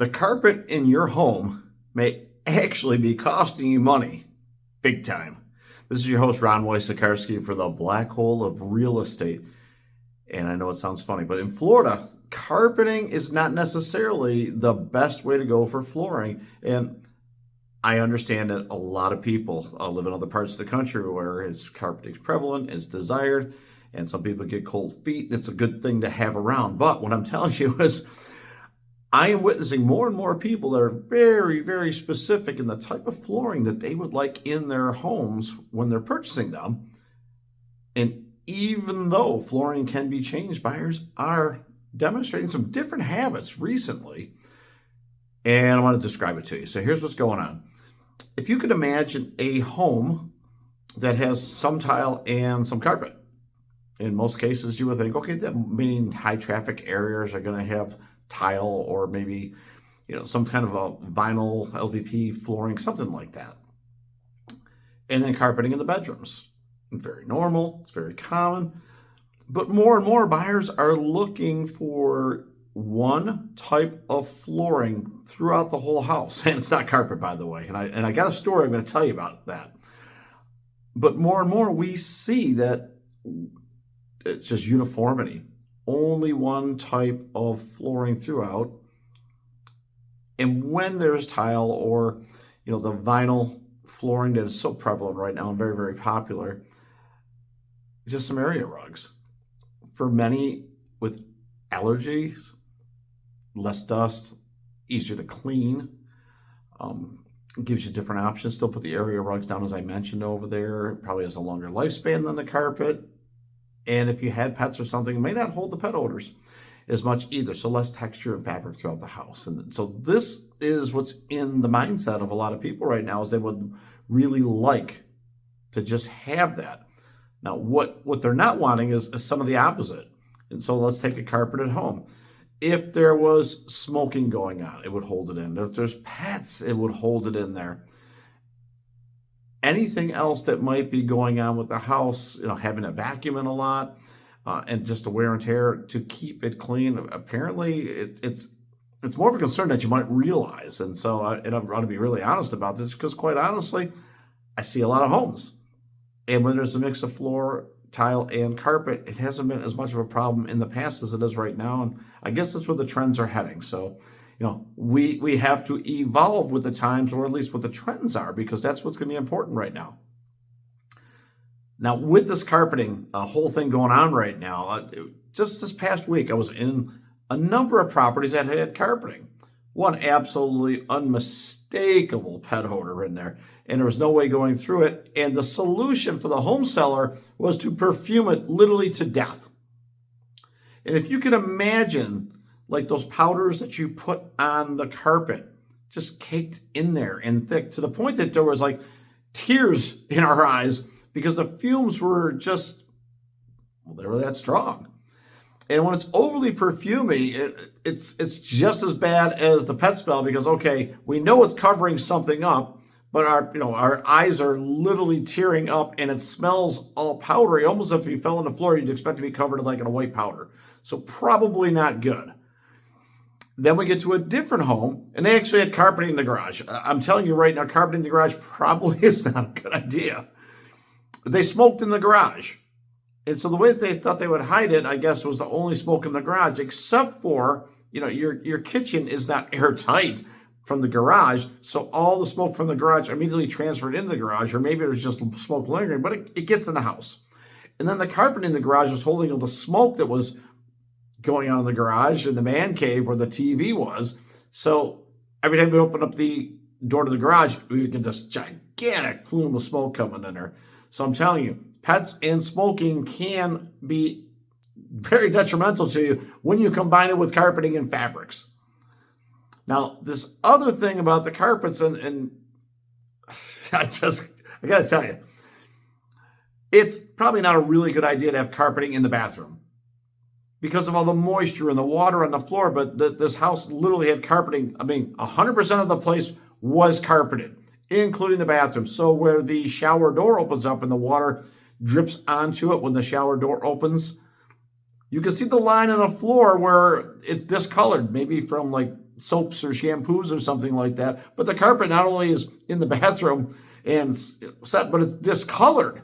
The carpet in your home may actually be costing you money, big time. This is your host, Ron Wojciechowski, for the Black Hole of Real Estate. And I know it sounds funny, but in Florida, carpeting is not necessarily the best way to go for flooring. And I understand that a lot of people live in other parts of the country where carpeting is prevalent, it's desired, and some people get cold feet. It's a good thing to have around. But what I'm telling you is, I am witnessing more and more people that are very, very specific in the type of flooring that they would like in their homes when they're purchasing them. And even though flooring can be changed, buyers are demonstrating some different habits recently. And I want to describe it to you. So here's what's going on. If you could imagine a home that has some tile and some carpet, in most cases you would think, okay, that meaning high traffic areas are going to have tile or maybe, some kind of a vinyl LVP flooring, something like that. And then carpeting in the bedrooms. Very normal, it's very common. But more and more buyers are looking for one type of flooring throughout the whole house. And it's not carpet, by the way. And I got a story I'm going to tell you about that. But more and more we see that it's just uniformity. Only one type of flooring throughout. And when there's tile or, the vinyl flooring that is so prevalent right now and very, very popular, just some area rugs. For many with allergies, less dust, easier to clean, gives you different options. Still put the area rugs down, as I mentioned over there. It probably has a longer lifespan than the carpet. And if you had pets or something, it may not hold the pet odors as much either. So less texture and fabric throughout the house. And so this is what's in the mindset of a lot of people right now, is they would really like to just have that. Now, what they're not wanting is some of the opposite. And so let's take a carpet at home. If there was smoking going on, it would hold it in. If there's pets, it would hold it in there. Anything else that might be going on with the house, having a vacuum in a lot, and just the wear and tear to keep it clean. Apparently, it's more of a concern that you might realize. And so, I want to be really honest about this, because quite honestly, I see a lot of homes. And when there's a mix of floor, tile, and carpet, it hasn't been as much of a problem in the past as it is right now. And I guess that's where the trends are heading. So, we have to evolve with the times, or at least what the trends are, because that's what's going to be important right now. Now, with this carpeting whole thing going on right now, just this past week, I was in a number of properties that had carpeting. One absolutely unmistakable pet odor in there, and there was no way going through it. And the solution for the home seller was to perfume it literally to death. And if you can imagine, like those powders that you put on the carpet, just caked in there and thick, to the point that there was like tears in our eyes because the fumes were they were that strong. And when it's overly perfumey, it's just as bad as the pet smell, because, okay, we know it's covering something up, but our eyes are literally tearing up and it smells all powdery, almost if you fell on the floor, you'd expect to be covered in a white powder. So probably not good. Then we get to a different home, and they actually had carpeting in the garage. I'm telling you right now, carpeting in the garage probably is not a good idea. They smoked in the garage. And so the way that they thought they would hide it, I guess, was the only smoke in the garage, except for, your kitchen is not airtight from the garage. So all the smoke from the garage immediately transferred into the garage, or maybe there's just smoke lingering, but it gets in the house. And then the carpet in the garage was holding all the smoke that was going on in the garage and the man cave where the TV was. So every time we open up the door to the garage, we would get this gigantic plume of smoke coming in there. So I'm telling you, pets and smoking can be very detrimental to you when you combine it with carpeting and fabrics. Now, this other thing about the carpets, and I got to tell you, it's probably not a really good idea to have carpeting in the bathroom because of all the moisture and the water on the floor. But this house literally had carpeting. 100% of the place was carpeted, including the bathroom. So where the shower door opens up and the water drips onto it when the shower door opens, You can see the line on the floor where it's discolored, maybe from like soaps or shampoos or something like that. But the carpet not only is in the bathroom and set, but it's discolored.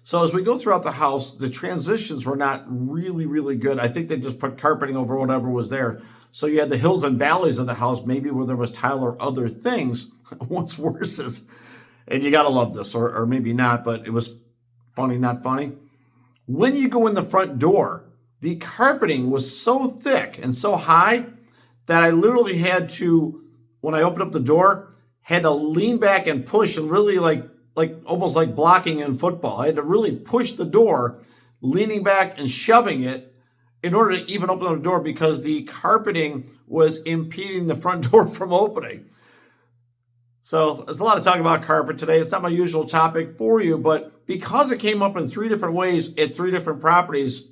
So as we go throughout the house, the transitions were not really, really good. I think they just put carpeting over whatever was there. So you had the hills and valleys of the house, maybe where there was tile or other things. What's worse is, and you got to love this, or maybe not, but it was funny, not funny. When you go in the front door, the carpeting was so thick and so high that I literally had to, when I opened up the door, had to lean back and push and really like almost like blocking in football. I had to really push the door, leaning back and shoving it in order to even open the door because the carpeting was impeding the front door from opening. So there's a lot of talk about carpet today. It's not my usual topic for you, but because it came up in 3 different ways at 3 different properties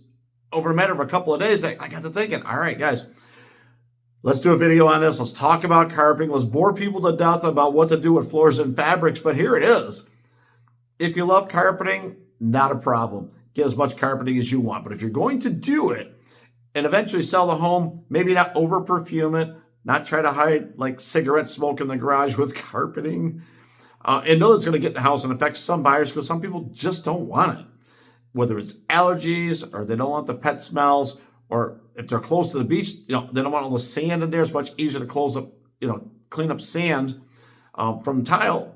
over a matter of a couple of days, I got to thinking, all right, guys, let's do a video on this. Let's talk about carpeting. Let's bore people to death about what to do with floors and fabrics, but here it is. If you love carpeting, not a problem. Get as much carpeting as you want. But if you're going to do it and eventually sell the home, maybe not over perfume it, not try to hide like cigarette smoke in the garage with carpeting, and know it's going to get in the house and affect some buyers because some people just don't want it. Whether it's allergies or they don't want the pet smells, or if they're close to the beach, they don't want all the sand in there. It's much easier to clean up sand from tile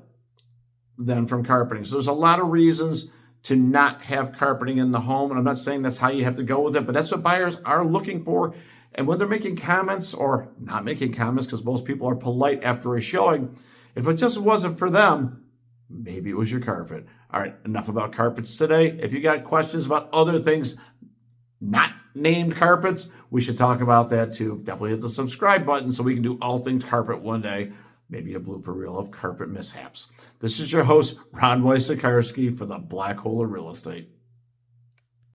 than from carpeting. So there's a lot of reasons to not have carpeting in the home. And I'm not saying that's how you have to go with it, but that's what buyers are looking for. And when they're making comments or not making comments, because most people are polite after a showing, if it just wasn't for them, maybe it was your carpet. All right, enough about carpets today. If you got questions about other things not named carpets, we should talk about that too. Definitely hit the subscribe button so we can do all things carpet one day. Maybe a blooper reel of carpet mishaps. This is your host, Ron Wojciechowski for the Black Hole of Real Estate.